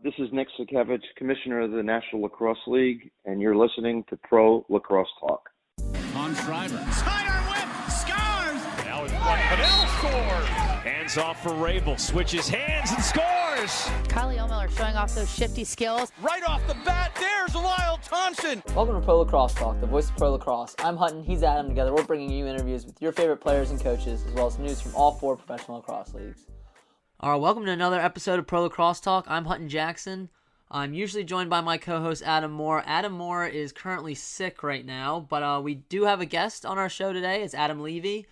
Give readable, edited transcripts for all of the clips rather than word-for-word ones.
This is Nick Sikevich, Commissioner of the National Lacrosse League, and you're listening to Pro Lacrosse Talk. On Schreiber. Sidearm whip, scores! Now it's one. Padel scores! Hands off for Rabel, switches hands and scores! Kylie O'Miller showing off those shifty skills. Right off the bat, there's Lyle Thompson! Welcome to Pro Lacrosse Talk, the voice of Pro Lacrosse. I'm Hutton, he's Adam. Together we're bringing you interviews with your favorite players and coaches, as well as news from all 4 professional lacrosse leagues. All right, welcome to another episode of Pro Lacrosse Talk. I'm Hutton Jackson. I'm usually joined by my co-host Adam Moore. Adam Moore is currently sick right now, but we do have a guest on our show today. It's Adam Levi.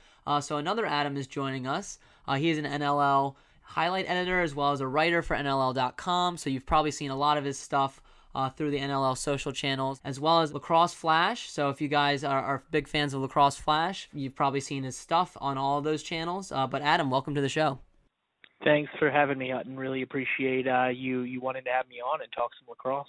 So another Adam is joining us. He is an NLL highlight editor as well as a writer for NLL.com. So you've probably seen a lot of his stuff through the NLL social channels, as well as Lacrosse Flash. So if you guys are big fans of Lacrosse Flash, you've probably seen his stuff on all of those channels. But Adam, welcome to the show. Thanks for having me, Hutton. Really appreciate you wanting to have me on and talk some lacrosse.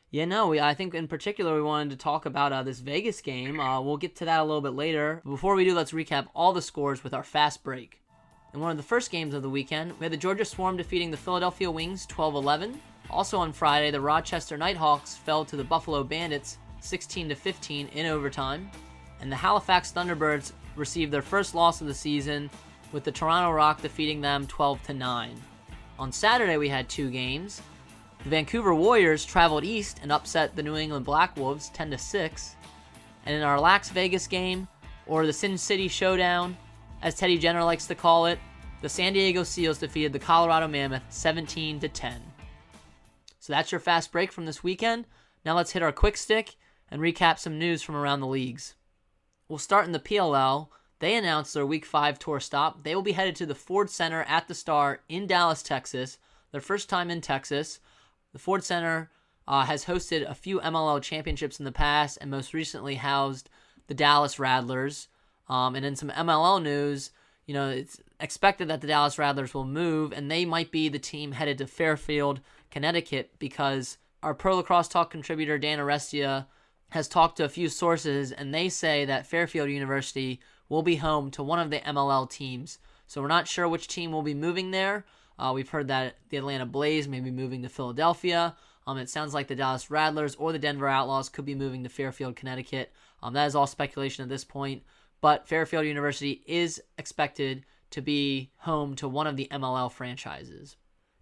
Yeah, no, I think in particular we wanted to talk about this Vegas game. We'll get to that a little bit later. Before we do, let's recap all the scores with our fast break. In one of the first games of the weekend, we had the Georgia Swarm defeating the Philadelphia Wings 12-11. Also on Friday, the Rochester Nighthawks fell to the Buffalo Bandits 16-15 in overtime. And the Halifax Thunderbirds received their first loss of the season, with the Toronto Rock defeating them 12-9. On Saturday, we had 2 games. The Vancouver Warriors traveled east and upset the New England Black Wolves 10-6. And in our Lax Vegas game, or the Sin City Showdown, as Teddy Jenner likes to call it, the San Diego Seals defeated the Colorado Mammoth 17-10. So that's your fast break from this weekend. Now let's hit our quick stick and recap some news from around the leagues. We'll start in the PLL. They announced their Week 5 tour stop. They will be headed to the Ford Center at the Star in Dallas, Texas. Their first time in Texas. The Ford Center has hosted a few MLL championships in the past and most recently housed the Dallas Rattlers. And in some MLL news, it's expected that the Dallas Rattlers will move, and they might be the team headed to Fairfield, Connecticut, because our Pro Lacrosse Talk contributor Dan Arestia has talked to a few sources, and they say that Fairfield University will be home to one of the MLL teams. So we're not sure which team will be moving there. We've heard that the Atlanta Blaze may be moving to Philadelphia. It sounds like the Dallas Rattlers or the Denver Outlaws could be moving to Fairfield, Connecticut. That is all speculation at this point. But Fairfield University is expected to be home to one of the MLL franchises.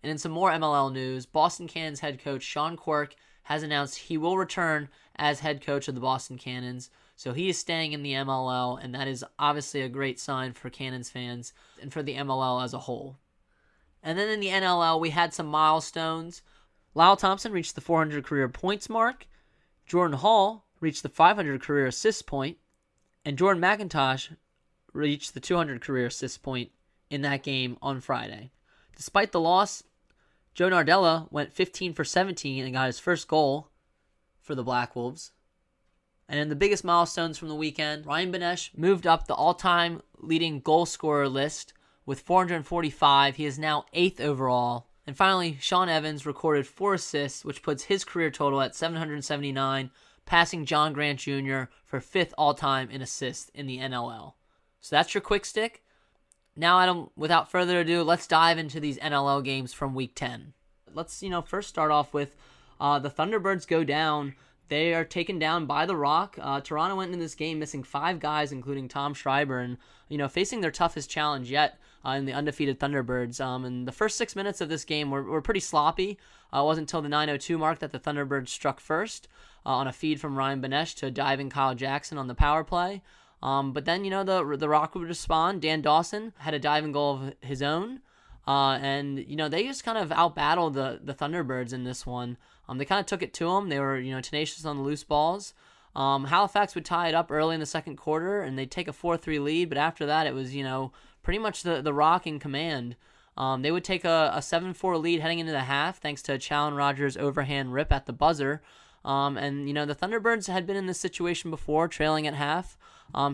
And in some more MLL news, Boston Cannons head coach Sean Quirk has announced he will return as head coach of the Boston Cannons. So he is staying in the MLL, and that is obviously a great sign for Cannons fans and for the MLL as a whole. And then in the NLL, we had some milestones. Lyle Thompson reached the 400 career points mark. Jordan Hall reached the 500 career assist point. And Jordan McIntosh reached the 200 career assist point in that game on Friday. Despite the loss, Joe Nardella went 15 for 17 and got his first goal for the Black Wolves. And in the biggest milestones from the weekend, Ryan Benesh moved up the all-time leading goal scorer list with 445. He is now 8th overall. And finally, Sean Evans recorded 4 assists, which puts his career total at 779, passing John Grant Jr. for 5th all-time in assists in the NLL. So that's your quick stick. Now, Adam, without further ado, let's dive into these NLL games from Week 10. Let's, first start off with the Thunderbirds go down. They are taken down by the Rock. Toronto went into this game missing 5 guys, including Tom Schreiber, and facing their toughest challenge yet in the undefeated Thunderbirds. And the first 6 minutes of this game were pretty sloppy. It wasn't until the 9:02 mark that the Thunderbirds struck first on a feed from Ryan Benesh to diving Kyle Jackson on the power play. But then the Rock would respond. Dan Dawson had a diving goal of his own. And they just kind of outbattled the Thunderbirds in this one. They kind of took it to them. They were, tenacious on the loose balls. Halifax would tie it up early in the second quarter, and they'd take a 4-3 lead. But after that, it was, pretty much the Rock in command. They would take a 7-4 lead heading into the half, thanks to Challen Rogers' overhand rip at the buzzer. And the Thunderbirds had been in this situation before, trailing at half.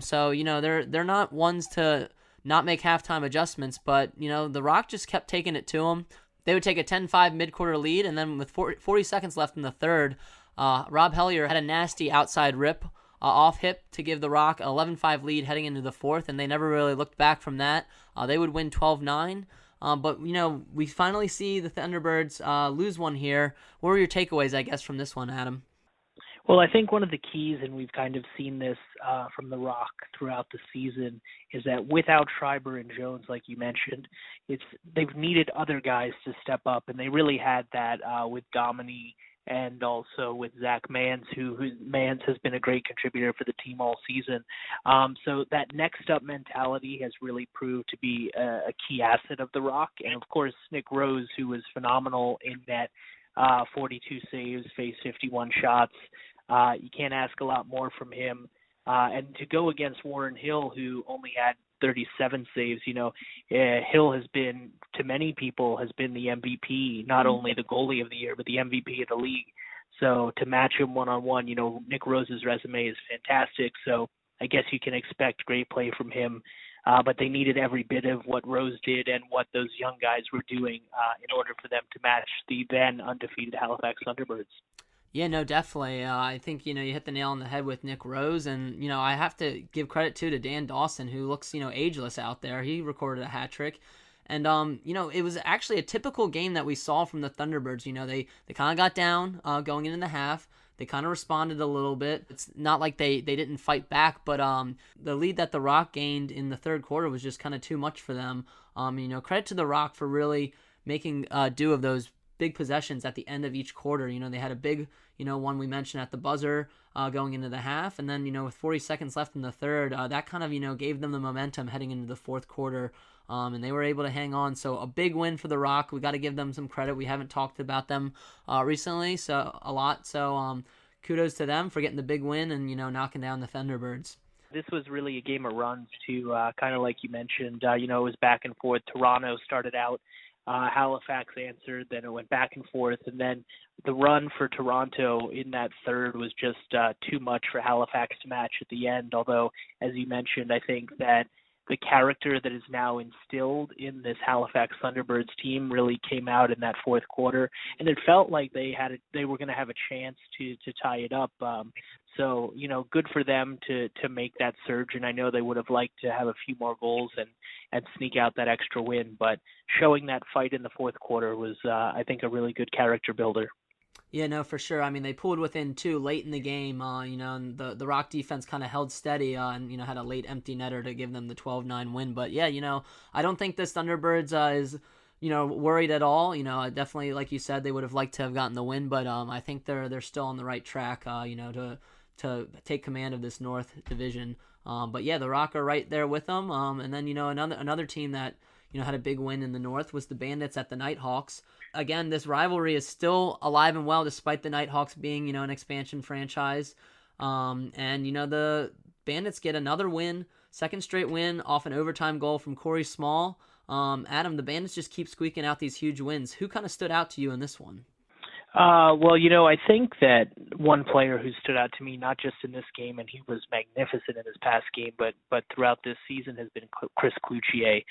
So they're not ones to not make halftime adjustments, but the Rock just kept taking it to them. They would take a 10-5 mid-quarter lead, and then with 40 seconds left in the third, Rob Hellier had a nasty outside rip off hip to give the Rock an 11-5 lead heading into the fourth, and they never really looked back from that. They would win 12-9. But, we finally see the Thunderbirds lose one here. What were your takeaways, I guess, from this one, Adam? Well, I think one of the keys, and we've kind of seen this from the Rock throughout the season, is that without Schreiber and Jones, like you mentioned, they've needed other guys to step up, and they really had that with Domini and also with Zach Mans, who Mans has been a great contributor for the team all season. So that next up mentality has really proved to be a key asset of the Rock. And, of course, Nick Rose, who was phenomenal in net, 42 saves, faced 51 shots. You can't ask a lot more from him. And to go against Warren Hill, who only had 37 saves, Hill has been, to many people, has been the MVP, not only the goalie of the year, but the MVP of the league. So to match him one-on-one, Nick Rose's resume is fantastic. So I guess you can expect great play from him. But they needed every bit of what Rose did and what those young guys were doing in order for them to match the then undefeated Halifax Thunderbirds. Yeah, no, definitely. I think, you hit the nail on the head with Nick Rose, and, I have to give credit, to Dan Dawson, who looks, ageless out there. He recorded a hat trick. And, it was actually a typical game that we saw from the Thunderbirds. They kind of got down going into the half. They kind of responded a little bit. It's not like they didn't fight back, but the lead that the Rock gained in the third quarter was just kind of too much for them. Credit to the Rock for really making do of those big possessions at the end of each quarter. They had a big, one we mentioned at the buzzer going into the half, and then, with 40 seconds left in the third, that kind of, gave them the momentum heading into the fourth quarter, and they were able to hang on. So a big win for the Rock. We got to give them some credit. We haven't talked about them recently a lot, so kudos to them for getting the big win and, knocking down the Thunderbirds. This was really a game of runs, too, kind of like you mentioned. It was back and forth. Toronto started out. Halifax answered, then it went back and forth, and then the run for Toronto in that third was just too much for Halifax to match at the end, although, as you mentioned, I think that the character that is now instilled in this Halifax Thunderbirds team really came out in that fourth quarter, and it felt like they were going to have a chance to tie it up. So, good for them to make that surge, and I know they would have liked to have a few more goals and sneak out that extra win, but showing that fight in the fourth quarter was, I think, a really good character builder. Yeah, no, for sure. I mean, they pulled within two late in the game, and the Rock defense kind of held steady and, had a late empty netter to give them the 12-9 win. But, yeah, I don't think this Thunderbirds is, worried at all. Definitely, like you said, they would have liked to have gotten the win, but I think they're still on the right track, to take command of this North Division. But, yeah, the Rock are right there with them. And then, another team that, had a big win in the North was the Bandits at the Nighthawks. Again, this rivalry is still alive and well despite the Nighthawks being, an expansion franchise. And, the Bandits get another win, second straight win off an overtime goal from Corey Small. Adam, the Bandits just keep squeaking out these huge wins. Who kind of stood out to you in this one? Well, I think that one player who stood out to me, not just in this game, and he was magnificent in his past game, but throughout this season has been Chris Cloutier.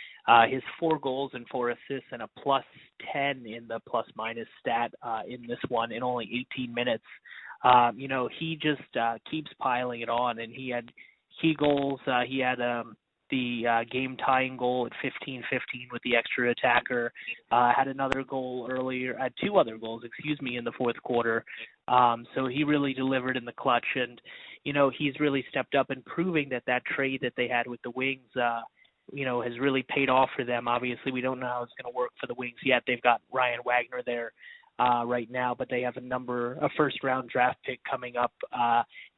His 4 goals and 4 assists and a +10 in the plus-minus stat in this one in only 18 minutes. He just keeps piling it on, and he had key goals. He had the game-tying goal at 15-15 with the extra attacker, had another goal earlier, had 2 other goals, in the fourth quarter. So he really delivered in the clutch, and, he's really stepped up and proving that trade that they had with the Wings, has really paid off for them. Obviously, we don't know how it's going to work for the Wings yet. They've got Ryan Wagner there right now, but they have a first-round draft pick coming up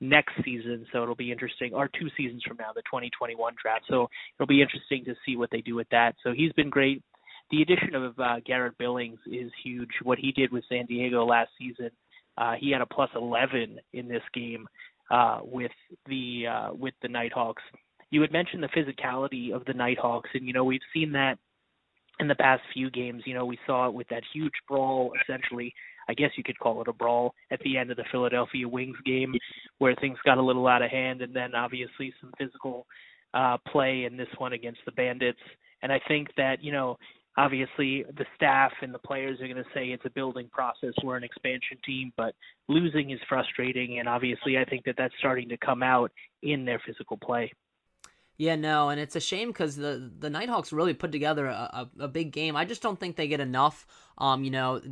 next season, so it'll be interesting, or 2 seasons from now, the 2021 draft. So it'll be interesting to see what they do with that. So he's been great. The addition of Garrett Billings is huge. What he did with San Diego last season, he had a +11 in this game with the Nighthawks. You had mentioned the physicality of the Nighthawks, and we've seen that in the past few games. We saw it with that huge brawl, essentially. I guess you could call it a brawl at the end of the Philadelphia Wings game, where things got a little out of hand, and then obviously some physical play in this one against the Bandits. And I think that, obviously the staff and the players are going to say it's a building process. We're an expansion team, but losing is frustrating, and obviously I think that that's starting to come out in their physical play. Yeah, no, and it's a shame because the Nighthawks really put together a big game. I just don't think they get enough. They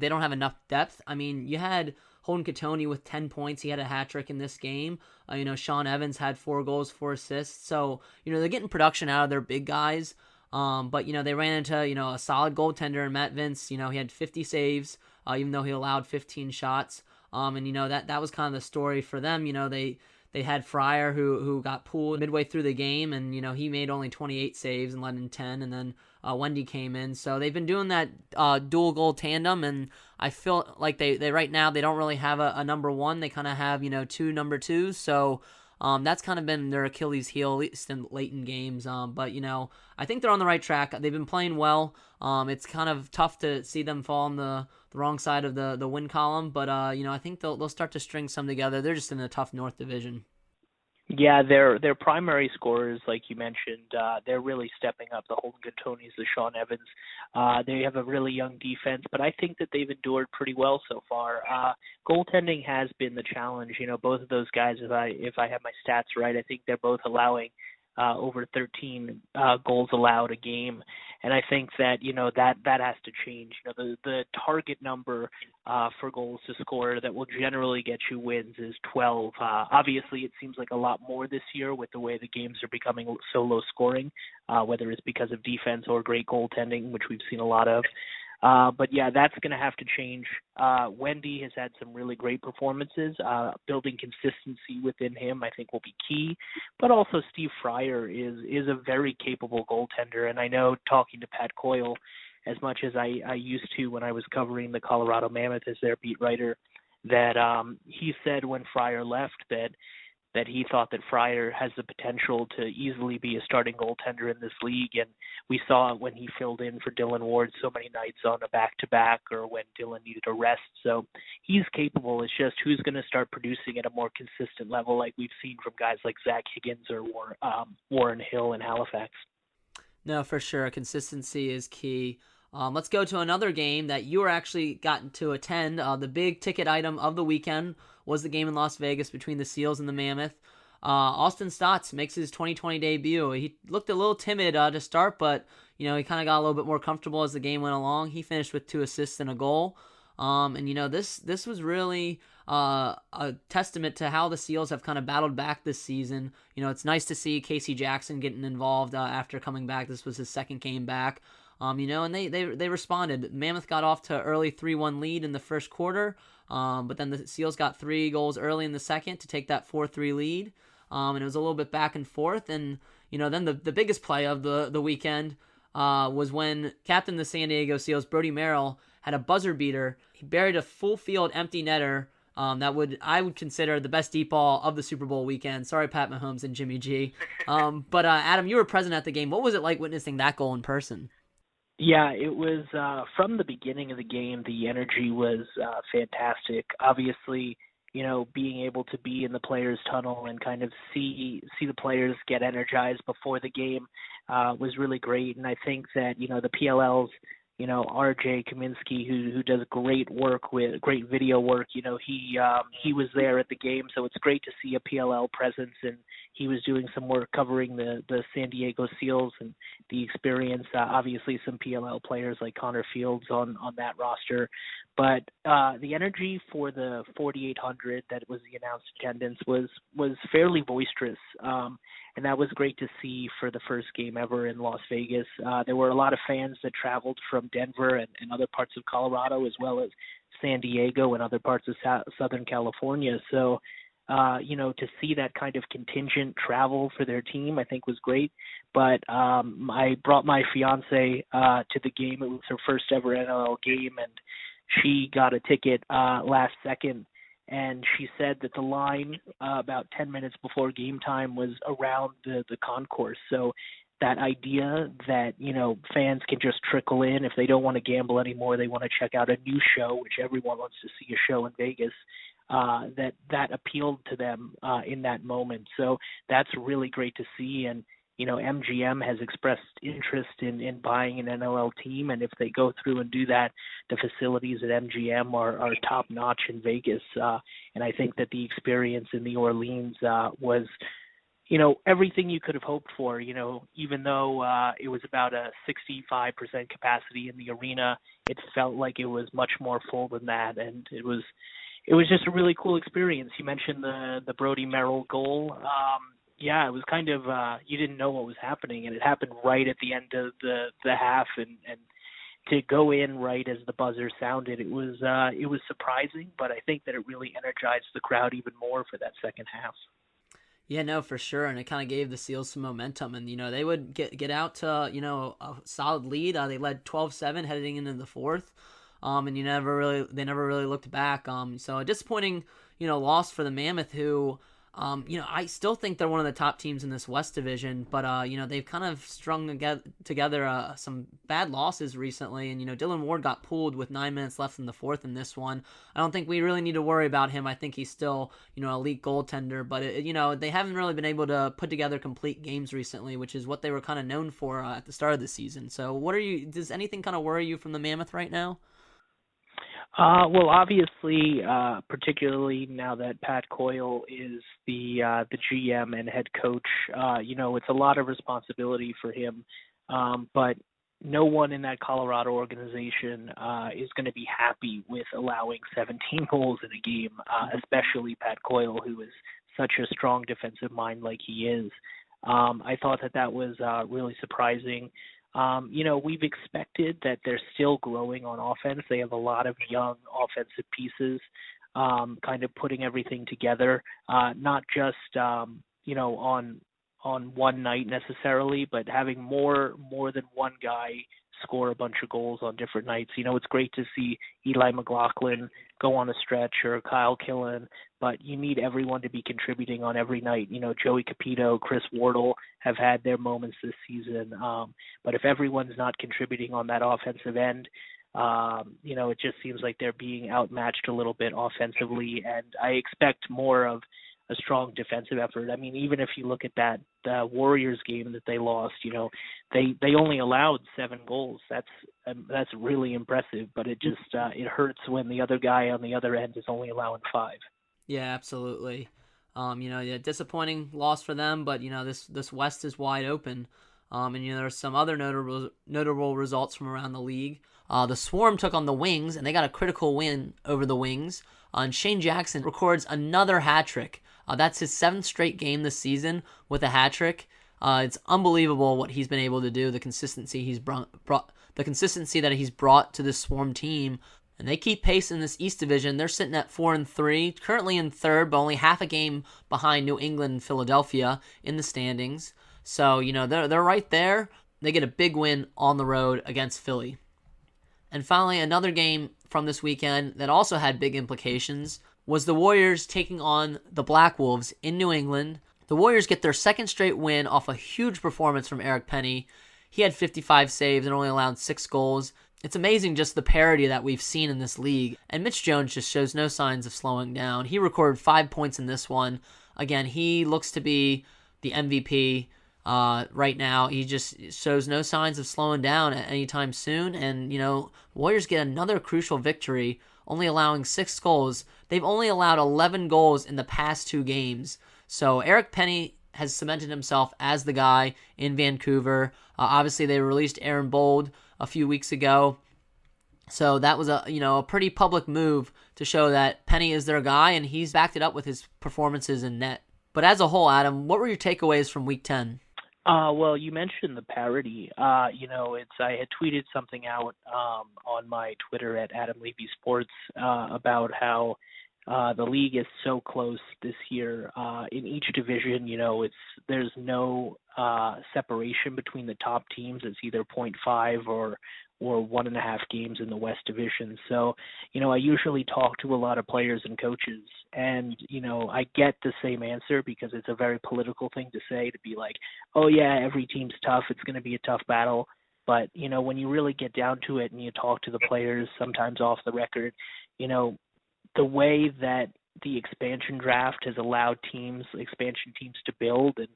don't have enough depth. I mean, you had Holden Katoni with 10 points. He had a hat trick in this game. Sean Evans had 4 goals, 4 assists. So, they're getting production out of their big guys. But they ran into, a solid goaltender in Matt Vince. He had 50 saves, even though he allowed 15 shots. That was kind of the story for them. They had Fryer who got pulled midway through the game, and he made only 28 saves and let in 10, and then Wendy came in. So they've been doing that dual goal tandem, and I feel like they right now they don't really have a number one. They kind of have 2 number twos. So that's kind of been their Achilles heel, at least in late in games. But I think they're on the right track. They've been playing well. It's kind of tough to see them fall on the wrong side of the win column, but I think they'll start to string some together. They're just in a tough North Division. Yeah, their primary scorers, like you mentioned, they're really stepping up. The Holden Gatonis, the Sean Evans. They have a really young defense, but I think that they've endured pretty well so far. Goaltending has been the challenge. Both of those guys, if I have my stats right, I think they're both allowing over 13 goals allowed a game, and I think that that has to change. The target number for goals to score that will generally get you wins is 12. Obviously, it seems like a lot more this year with the way the games are becoming so low scoring, whether it's because of defense or great goaltending, which we've seen a lot of. But yeah, that's going to have to change. Wendy has had some really great performances. Building consistency within him, I think, will be key. But also Steve Fryer is a very capable goaltender. And I know, talking to Pat Coyle, as much as I used to when I was covering the Colorado Mammoth as their beat writer, that he said when Fryer left that he thought that Fryer has the potential to easily be a starting goaltender in this league. And we saw it when he filled in for Dylan Ward so many nights on a back-to-back, or when Dylan needed a rest. So he's capable. It's just who's going to start producing at a more consistent level, like we've seen from guys like Zach Higgins or Warren Hill in Halifax. No, for sure. Consistency is key. Let's go to another game that you were actually gotten to attend. The big ticket item of the weekend was the game in Las Vegas between the Seals and the Mammoth. Austin Staats makes his 2020 debut. He looked a little timid to start, but he kind of got a little bit more comfortable as the game went along. He finished with 2 assists and a goal. This was really a testament to how the Seals have kind of battled back this season. It's nice to see Casey Jackson getting involved after coming back. This was his second game back. And they responded. Mammoth got off to an early 3-1 lead in the first quarter, but then the Seals got 3 goals early in the second to take that 4-3 lead, and it was a little bit back and forth. And then the biggest play of the weekend was when captain of the San Diego Seals, Brodie Merrill, had a buzzer beater. He buried a full field empty netter. I would consider the best deep ball of the Super Bowl weekend. Sorry, Pat Mahomes and Jimmy G. But Adam, you were present at the game. What was it like witnessing that goal in person? Yeah, it was from the beginning of the game, the energy was fantastic. Obviously, being able to be in the players' tunnel and kind of see the players get energized before the game was really great. And I think that, the PLL's, RJ Kaminsky, who does great work with great video work, he was there at the game. So it's great to see a PLL presence, and he was doing some work covering the San Diego Seals and the experience. Obviously, some PLL players like Connor Fields on that roster. But the energy for the 4,800 that was the announced attendance was fairly boisterous. And that was great to see for the first game ever in Las Vegas. There were a lot of fans that traveled from Denver and other parts of Colorado, as well as San Diego and other parts of Southern California. So, to see that kind of contingent travel for their team, I think was great. But I brought my fiance to the game. It was her first ever NLL game, and she got a ticket last second. And she said that the line about 10 minutes before game time was around the concourse. So that idea that, fans can just trickle in if they don't want to gamble anymore, they want to check out a new show, which everyone wants to see a show in Vegas, that appealed to them in that moment. So that's really great to see. And, MGM has expressed interest in buying an NLL team, and if they go through and do that, the facilities at MGM are top-notch in Vegas. And I think that the experience in New Orleans was everything you could have hoped for. Even though it was about a 65% capacity in the arena, it felt like it was much more full than that, and it was just a really cool experience. You mentioned the Brodie Merrill goal. Yeah, it was kind of you didn't know what was happening, and it happened right at the end of the half, and to go in right as the buzzer sounded, it was surprising, but I think that it really energized the crowd even more for that second half. Yeah, no, for sure, and it kind of gave the Seals some momentum, and they would get out to a solid lead. They led 12-7 heading into the fourth, and they never really looked back. So a disappointing loss for the Mammoth, who I still think they're one of the top teams in this West Division, but they've kind of strung together some bad losses recently, and Dylan Ward got pulled with 9 minutes left in the fourth in this one. I don't think we really need to worry about him. I think he's still elite goaltender, but they haven't really been able to put together complete games recently, which is what they were kind of known for at the start of the season. So does anything kind of worry you from the Mammoth right now? Well, obviously, particularly now that Pat Coyle is the GM and head coach, it's a lot of responsibility for him. But no one in that Colorado organization is going to be happy with allowing 17 goals in a game, especially Pat Coyle, who is such a strong defensive mind like he is. I thought that was really surprising. We've expected that they're still growing on offense. They have a lot of young offensive pieces, kind of putting everything together, not just, on one night necessarily, but having more than one guy score a bunch of goals on different nights. It's great to see Eli McLaughlin go on a stretch or Kyle Killen, but you need everyone to be contributing on every night. Joey Capito, Chris Wardle have had their moments this season. But if everyone's not contributing on that offensive end, it just seems like they're being outmatched a little bit offensively, and I expect more of a strong defensive effort. I mean, even if you look at that Warriors game that they lost, they only allowed 7 goals. That's really impressive, but it just it hurts when the other guy on the other end is only allowing 5. Yeah, absolutely. Disappointing loss for them, but this West is wide open. And there's some other notable results from around the league. The Swarm took on the Wings, and they got a critical win over the Wings. And Shane Jackson records another hat trick. That's his 7th straight game this season with a hat trick. It's unbelievable what he's been able to do. The consistency that he's brought to this Swarm team, and they keep pace in this East Division. They're sitting at 4-3, currently in third, but only half a game behind New England and Philadelphia in the standings. So they're right there. They get a big win on the road against Philly. And finally, another game from this weekend that also had big implications was the Warriors taking on the Black Wolves in New England. The Warriors get their 2nd straight win off a huge performance from Eric Penny. He had 55 saves and only allowed 6 goals. It's amazing just the parity that we've seen in this league. And Mitch Jones just shows no signs of slowing down. He recorded 5 points in this one. Again, he looks to be the MVP right now. He just shows no signs of slowing down at any time soon. And, Warriors get another crucial victory, only allowing 6 goals. They've only allowed 11 goals in the past 2 games. So Eric Penny has cemented himself as the guy in Vancouver. Obviously, they released Aaron Bold a few weeks ago. So that was a pretty public move to show that Penny is their guy, and he's backed it up with his performances in net. But as a whole, Adam, what were your takeaways from Week 10? Well, you mentioned the parity. I had tweeted something out on my Twitter at Adam Levi Sports about how the league is so close this year. In each division, there's no separation between the top teams. It's either 0.5 or 1.5 games in the West Division. So, I usually talk to a lot of players and coaches, and, I get the same answer because it's a very political thing to say, to be like, oh yeah, every team's tough. It's going to be a tough battle. But, when you really get down to it and you talk to the players, sometimes off the record, the way that the expansion draft has allowed expansion teams to build and,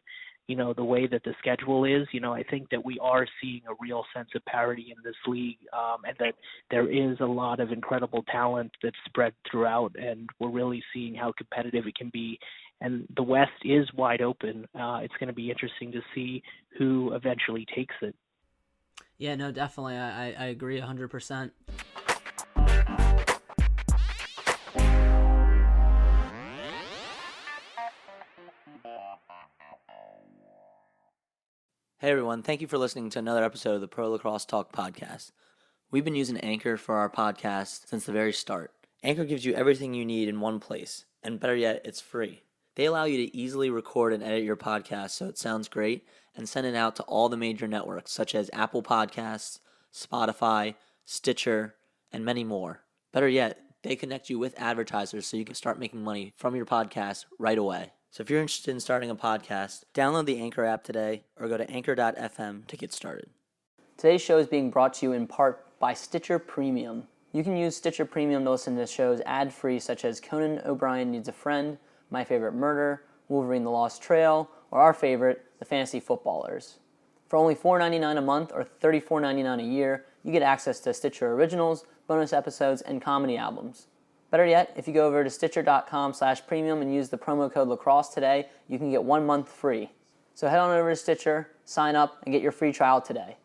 the way that the schedule is, I think that we are seeing a real sense of parity in this league, and that there is a lot of incredible talent that's spread throughout, and we're really seeing how competitive it can be. And the West is wide open. It's going to be interesting to see who eventually takes it. Yeah, no, definitely. I agree 100%. Hey everyone, thank you for listening to another episode of the Pro Lacrosse Talk podcast. We've been using Anchor for our podcast since the very start. Anchor gives you everything you need in one place, and better yet, it's free. They allow you to easily record and edit your podcast so it sounds great and send it out to all the major networks such as Apple Podcasts, Spotify, Stitcher, and many more. Better yet, they connect you with advertisers so you can start making money from your podcast right away. So if you're interested in starting a podcast, download the Anchor app today or go to anchor.fm to get started. Today's show is being brought to you in part by Stitcher Premium. You can use Stitcher Premium to listen to shows ad-free such as Conan O'Brien Needs a Friend, My Favorite Murder, Wolverine the Lost Trail, or our favorite, The Fantasy Footballers. For only $4.99 a month or $34.99 a year, you get access to Stitcher Originals, bonus episodes, and comedy albums. Better yet, if you go over to Stitcher.com/premium and use the promo code LACROSSE today, you can get 1 month free. So head on over to Stitcher, sign up, and get your free trial today.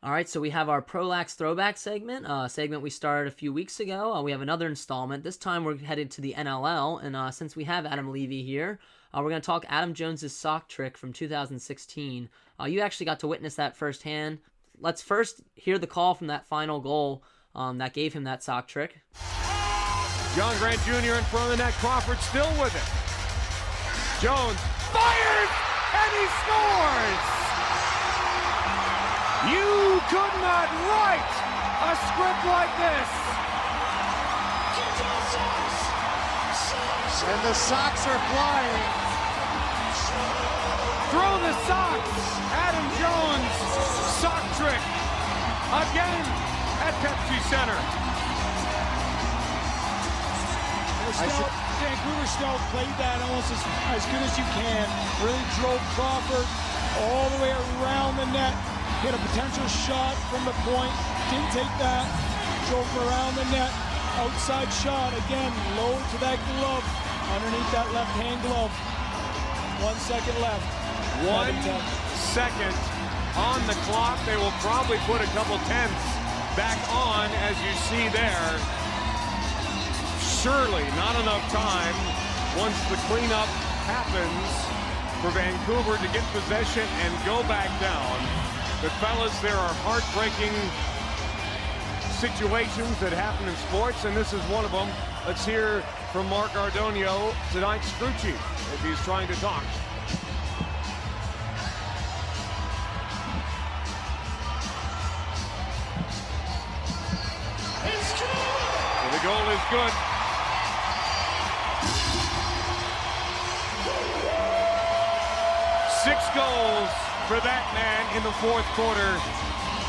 All right, so we have our Pro Lax Throwback segment, a segment we started a few weeks ago. We have another installment. This time we're headed to the NLL, and since we have Adam Levi here, we're going to talk Adam Jones's sock trick from 2016. You actually got to witness that firsthand. Let's first hear the call from that final goal that gave him that sock trick. John Grant Jr. in front of the net. Crawford still with it. Jones fires, and he scores! You could not write a script like this. And the socks are flying. Throw the socks. Adam Jones sock trick again at Pepsi Center. Vancouver Snow played that almost as good as you can. Really drove Crawford all the way around the net. Hit a potential shot from the point. Didn't take that. Drove around the net. Outside shot. Again, low to that glove. Underneath that left-hand glove. 1 second left. 1 second on the clock. They will probably put a couple tenths back on, as you see there. Surely not enough time once the cleanup happens for Vancouver to get possession and go back down. But fellas, there are heartbreaking situations that happen in sports, and this is one of them. Let's hear from Mark Ardonio, tonight's crew chief, if he's trying to talk. And the goal is good. Six goals for that man in the fourth quarter.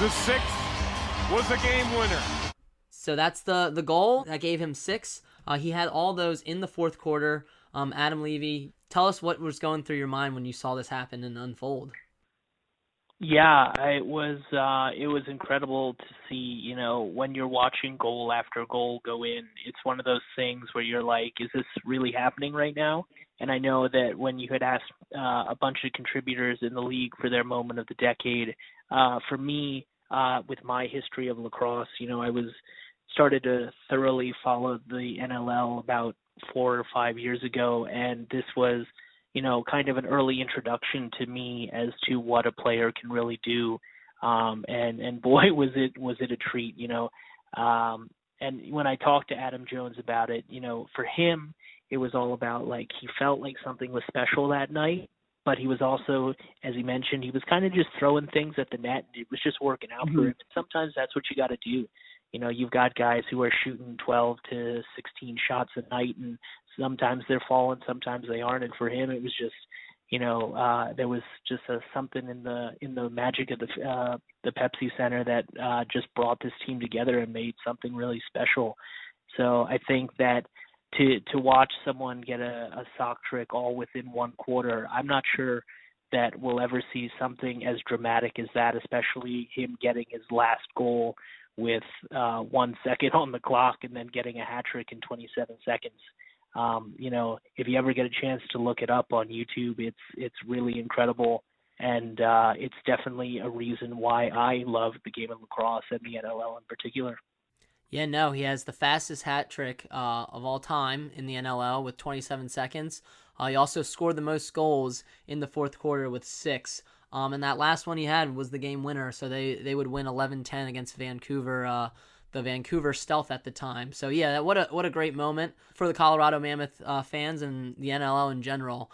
The sixth was a game winner. So that's the goal that gave him 6. He had all those in the fourth quarter. Adam Levi, tell us what was going through your mind when you saw this happen and unfold. Yeah, it was incredible to see, when you're watching goal after goal go in, it's one of those things where you're like, is this really happening right now? And I know that when you had asked a bunch of contributors in the league for their moment of the decade, for me, with my history of lacrosse, I started to thoroughly follow the NLL about 4 or 5 years ago, and this was kind of an early introduction to me as to what a player can really do. And boy, was it a treat, and when I talked to Adam Jones about it, for him, it was all about he felt like something was special that night, but he was also, as he mentioned, he was kind of just throwing things at the net. It was just working out for him. And sometimes that's what you got to do. You've got guys who are shooting 12 to 16 shots a night, and sometimes they're falling, sometimes they aren't. And for him, it was just, there was just something in the magic of the Pepsi Center that just brought this team together and made something really special. So I think that to watch someone get a sock trick all within one quarter, I'm not sure that we'll ever see something as dramatic as that, especially him getting his last goal with 1 second on the clock and then getting a hat trick in 27 seconds. If you ever get a chance to look it up on YouTube, it's really incredible. And it's definitely a reason why I love the game of lacrosse and the NLL in particular. Yeah, no, he has the fastest hat trick of all time in the NLL with 27 seconds. He also scored the most goals in the fourth quarter with 6. And that last one he had was the game winner, so they would win 11-10 against Vancouver, the Vancouver Stealth at the time. So yeah, what a great moment for the Colorado Mammoth fans and the NLL in general.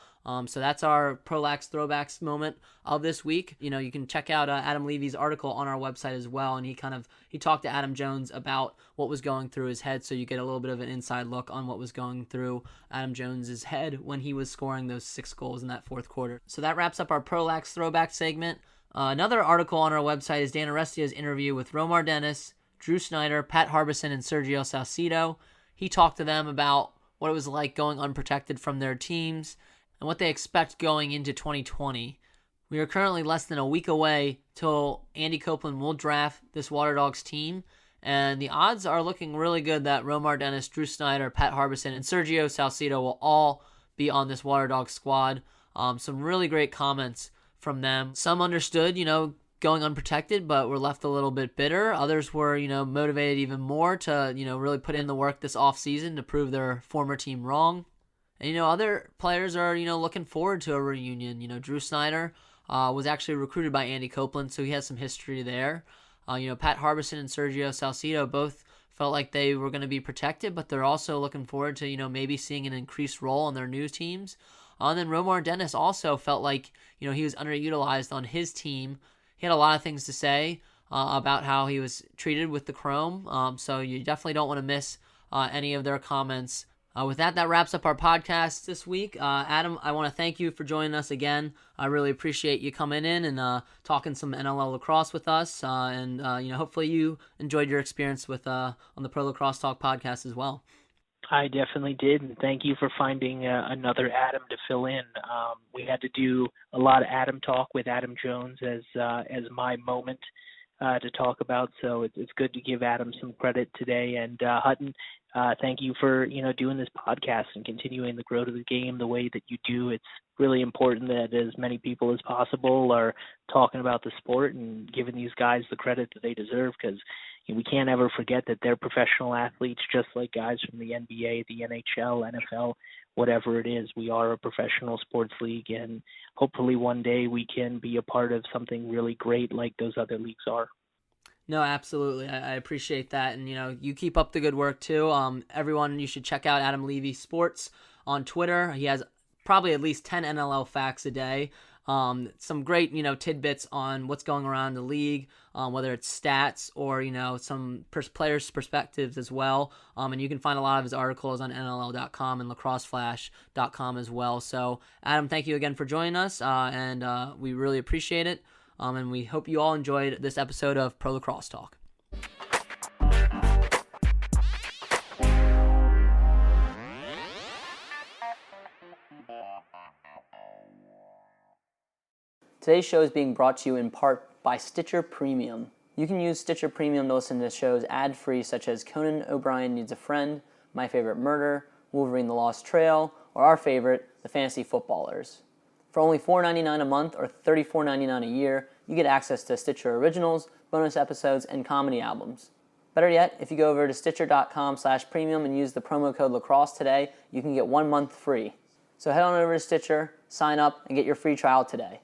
So that's our Pro Lax Throwbacks moment of this week. You can check out Adam Levy's article on our website as well, and he talked to Adam Jones about what was going through his head, so you get a little bit of an inside look on what was going through Adam Jones's head when he was scoring those 6 goals in that fourth quarter. So that wraps up our Pro Lax Throwback segment. Another article on our website is Dan Arestia's interview with Romar Dennis, Drew Snyder, Pat Harbison, and Sergio Salcido. He talked to them about what it was like going unprotected from their teams and what they expect going into 2020. We are currently less than a week away till Andy Copeland will draft this Water Dogs team, and the odds are looking really good that Romar Dennis, Drew Snyder, Pat Harbison, and Sergio Salcido will all be on this Water Dogs squad. Some really great comments from them. Some understood, going unprotected, but were left a little bit bitter. Others were, motivated even more to, really put in the work this offseason to prove their former team wrong. And, other players are, looking forward to a reunion. Drew Snyder was actually recruited by Andy Copeland, so he has some history there. Pat Harbison and Sergio Salcido both felt like they were going to be protected, but they're also looking forward to, maybe seeing an increased role on their new teams. And then Romar Dennis also felt like, he was underutilized on his team. He had a lot of things to say about how he was treated with the Chrome, so you definitely don't want to miss any of their comments. With that wraps up our podcast this week. Adam, I want to thank you for joining us again. I really appreciate you coming in and talking some NLL lacrosse with us, and hopefully you enjoyed your experience with on the Pro Lacrosse Talk podcast as well. I definitely did, and thank you for finding another Adam to fill in. We had to do a lot of Adam talk with Adam Jones as my moment to talk about, so it's good to give Adam some credit today. And Hutton, thank you for doing this podcast and continuing the growth of the game the way that you do. It's really important that as many people as possible are talking about the sport and giving these guys the credit that they deserve, because we can't ever forget that they're professional athletes just like guys from the NBA, the NHL, NFL, whatever it is. We are a professional sports league, and hopefully one day we can be a part of something really great like those other leagues are. No, absolutely. I appreciate that. And, you keep up the good work too. Everyone, you should check out Adam Levi Sports on Twitter. He has probably at least 10 NLL facts a day. Some great, tidbits on what's going around the league, whether it's stats or, some players' perspectives as well. And you can find a lot of his articles on NLL.com and LacrosseFlash.com as well. So, Adam, thank you again for joining us, and we really appreciate it. And we hope you all enjoyed this episode of Pro Lacrosse Talk. Today's show is being brought to you in part by Stitcher Premium. You can use Stitcher Premium to listen to shows ad-free such as Conan O'Brien Needs a Friend, My Favorite Murder, Wolverine the Lost Trail, or our favorite, The Fantasy Footballers. For only $4.99 a month or $34.99 a year, you get access to Stitcher Originals, bonus episodes, and comedy albums. Better yet, if you go over to Stitcher.com/premium and use the promo code LACROSSE today, you can get 1 month free. So head on over to Stitcher, sign up, and get your free trial today.